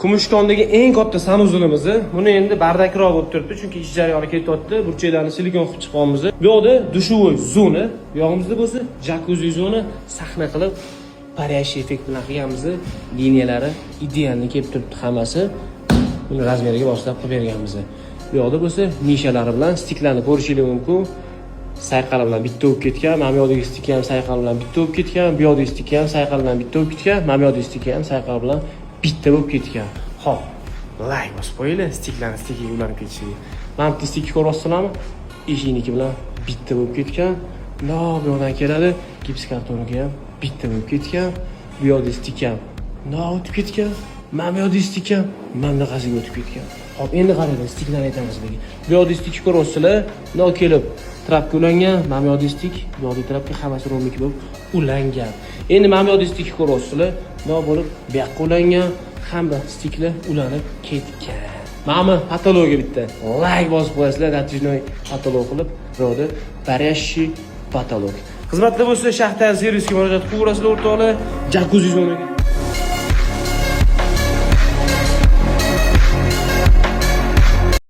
Kumushkondagi eng katta sanuzilimiz. Buni endi bardakroq bo'lib turibdi, chunki ish jarayoni ketyapti. Burchaklarni silikon qilib chiqyapmiz. Bu yoqda dushovoy zona, bu yog'imizda bo'lsa jakuzi zona sahna qilib paryash effekt bilan qilganmiz. Liniyalari idealni kelib turibdi hammasi. Buni razmeriga boshlab qilib berganmiz. Bu yoqda bo'lsa nishalari bilan stiklarni ko'rishingiz mumkin. Sayqal bilan bitta bo'lib ketgan, mana bu yoqdagi stik ham sayqal bilan bitta bo'lib ketgan, bu yoqdagi stik ham sayqal bilan bitta bo'lib ketgan, mana bu yoqdagi stik ham sayqal bilan bitta bo'lib ketgan. Xo'p, like bosib qo'yinglar, stiklarni stikiga ulanib ketishiga. Mana bu stikni ko'ryapsizlarmi? Eshigniki bilan bitta bo'lib ketgan. No, bu yoqdan keladi, gips kartoniga ham bitta bo'lib ketgan. Bu yoqdagi stik ham no o'tib ketgan. Mana bu yoqdagi stik ham mana bunaqasiga o'tib ketgan. Xo'p, endi qaranglar, stiklarni aytamiz sizlarga. Bu yoqdagi stikni ko'ryapsizlar, no kelib trapga ulangan, mana bu yoqdagi stik, bu yoqdagi trapga hammasi romik bo'lib ulangan. Endi mana bu yoqdagi stikni ko'ryapsizlar, no bo'lib bu yoqqa ulangan, hamma stiklar ulanib ketgan. Mana patologiya bitta. Like bosib qo'yasizlar, natijnoy patolog qilib, ro'da paryashi patolog. Xizmatda bo'lsa shaxtar servisga murojaat qilaverasizlar o'rtoqlar. Jakuzi zonaga